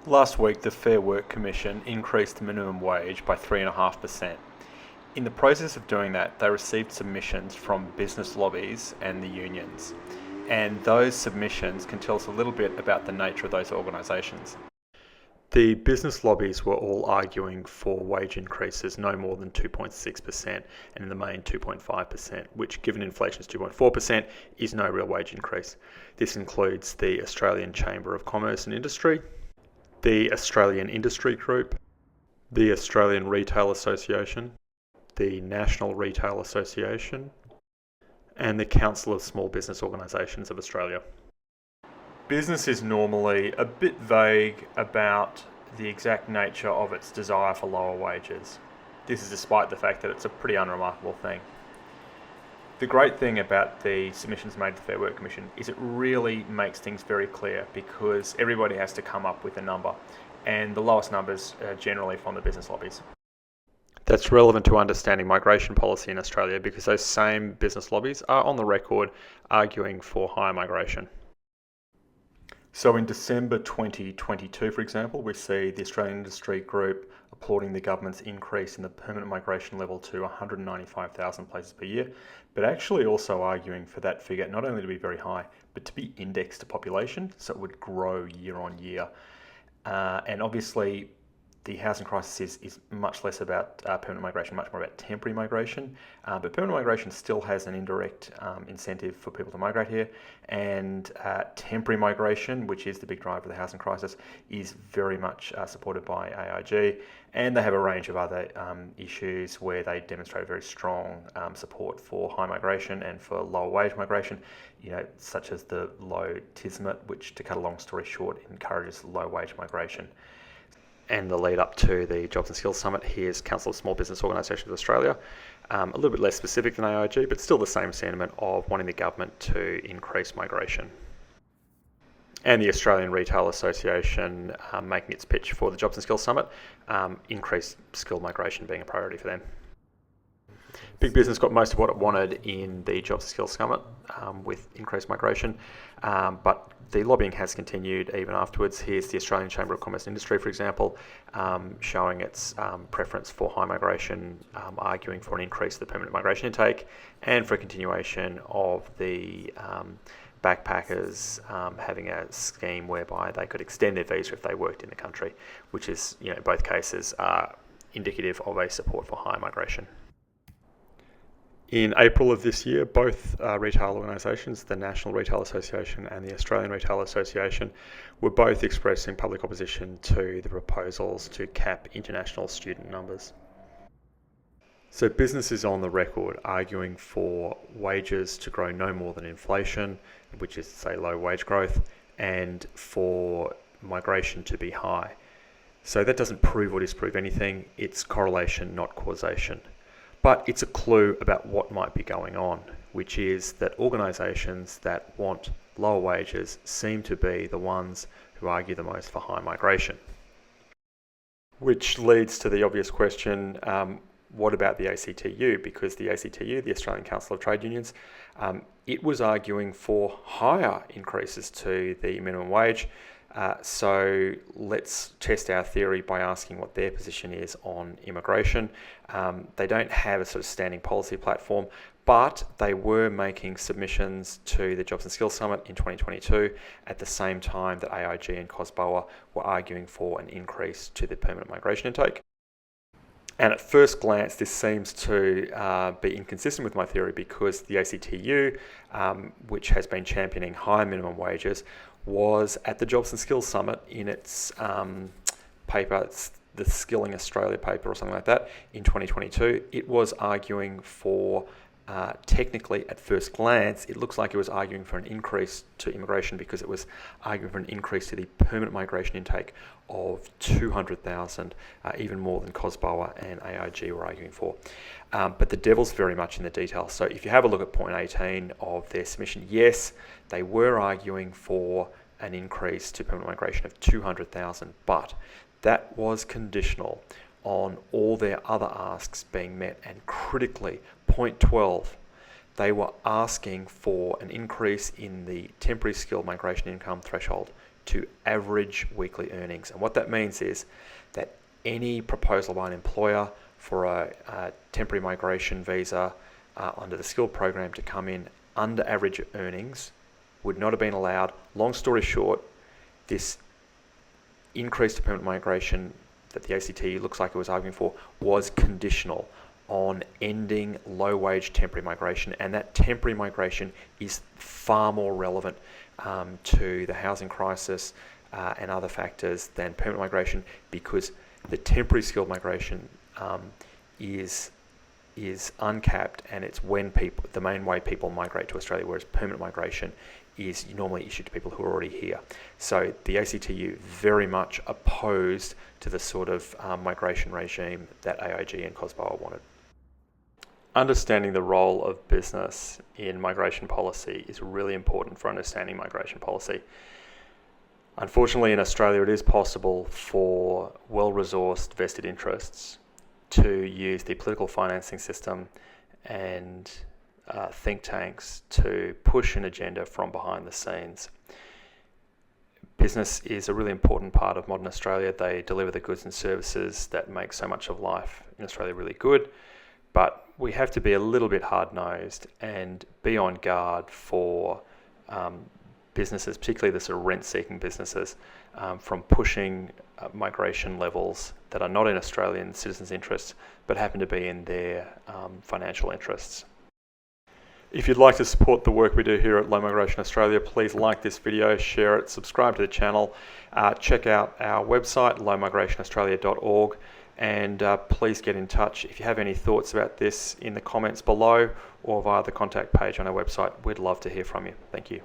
Last week, the Fair Work Commission increased the minimum wage by 3.5%. In the process of doing that, they received submissions from business lobbies and the unions. And those submissions can tell us a little bit about the nature of those organisations. The business lobbies were all arguing for wage increases no more than 2.6%, and in the main 2.5%, which, given inflation is 2.4%, is no real wage increase. This includes the Australian Chamber of Commerce and Industry, the Australian Industry Group, the Australian Retail Association, the National Retail Association, and the Council of Small Business Organisations of Australia. Business is normally a bit vague about the exact nature of its desire for lower wages. This is despite the fact that it's a pretty unremarkable thing. The great thing about the submissions made to the Fair Work Commission is it really makes things very clear because everybody has to come up with a number, and the lowest numbers are generally from the business lobbies. That's relevant to understanding migration policy in Australia because those same business lobbies are on the record arguing for higher migration. So in December 2022, for example, we see the Australian Industry Group applauding the government's increase in the permanent migration level to 195,000 places per year, but actually also arguing for that figure not only to be very high, but to be indexed to population, so it would grow year on year. And obviously, the housing crisis is much less about permanent migration, much more about temporary migration. But permanent migration still has an indirect incentive for people to migrate here. And temporary migration, which is the big driver of the housing crisis, is very much supported by AIG. And they have a range of other issues where they demonstrate very strong support for high migration and for lower wage migration, such as the low TISMIT, which, to cut a long story short, encourages low wage migration. And the lead up to the Jobs and Skills Summit, here's Council of Small Business Organisations of Australia. A little bit less specific than AIG, but still the same sentiment of wanting the government to increase migration. And the Australian Retail Association making its pitch for the Jobs and Skills Summit, increased skill migration being a priority for them. Big business got most of what it wanted in the Jobs and Skills Summit with increased migration, but the lobbying has continued even afterwards. Here's the Australian Chamber of Commerce and Industry, for example, showing its preference for high migration, arguing for an increase of the permanent migration intake and for a continuation of the backpackers having a scheme whereby they could extend their visa if they worked in the country, which is, in both cases, are indicative of a support for high migration. In April of this year, both retail organisations, the National Retail Association and the Australian Retail Association, were both expressing public opposition to the proposals to cap international student numbers. So business is on the record arguing for wages to grow no more than inflation, which is to say low wage growth, and for migration to be high. So that doesn't prove or disprove anything. It's correlation, not causation. But it's a clue about what might be going on, which is that organisations that want lower wages seem to be the ones who argue the most for high migration. Which leads to the obvious question, what about the ACTU? Because the ACTU, the Australian Council of Trade Unions, it was arguing for higher increases to the minimum wage. So let's test our theory by asking what their position is on immigration. They don't have a sort of standing policy platform, but they were making submissions to the Jobs and Skills Summit in 2022 at the same time that AIG and COSBOA were arguing for an increase to the permanent migration intake. And at first glance, this seems to be inconsistent with my theory because the ACTU, which has been championing higher minimum wages, was at the Jobs and Skills Summit in its paper, it's the Skilling Australia paper or something like that, in 2022. It was arguing for, technically at first glance, it looks like it was arguing for an increase to immigration because it was arguing for an increase to the permanent migration intake of 200,000, even more than COSBOA and AIG were arguing for. But the devil's very much in the detail. So if you have a look at point 18 of their submission, yes, they were arguing for an increase to permanent migration of 200,000, but that was conditional on all their other asks being met. And critically, point 12, they were asking for an increase in the temporary skill migration income threshold to average weekly earnings. And what that means is that any proposal by an employer for a temporary migration visa under the skilled program to come in under average earnings would not have been allowed. Long story short, this increase to permanent migration that the ACT looks like it was arguing for was conditional on ending low-wage temporary migration, and that temporary migration is far more relevant to the housing crisis and other factors than permanent migration, because the temporary skilled migration is uncapped, and it's when people, the main way people migrate to Australia, whereas permanent migration is normally issued to people who are already here. So the ACTU very much opposed to the sort of migration regime that AIG and COSBOA wanted. Understanding the role of business in migration policy is really important for understanding migration policy. Unfortunately, in Australia, it is possible for well-resourced vested interests to use the political financing system and think tanks to push an agenda from behind the scenes. Business is a really important part of modern Australia. They deliver the goods and services that make so much of life in Australia really good. But we have to be a little bit hard-nosed and be on guard for businesses, particularly the sort of rent-seeking businesses, from pushing migration levels that are not in Australian citizens' interests, but happen to be in their financial interests. If you'd like to support the work we do here at Low Migration Australia, please like this video, share it, subscribe to the channel, check out our website, lowmigrationaustralia.org, and please get in touch if you have any thoughts about this in the comments below or via the contact page on our website. We'd love to hear from you. Thank you.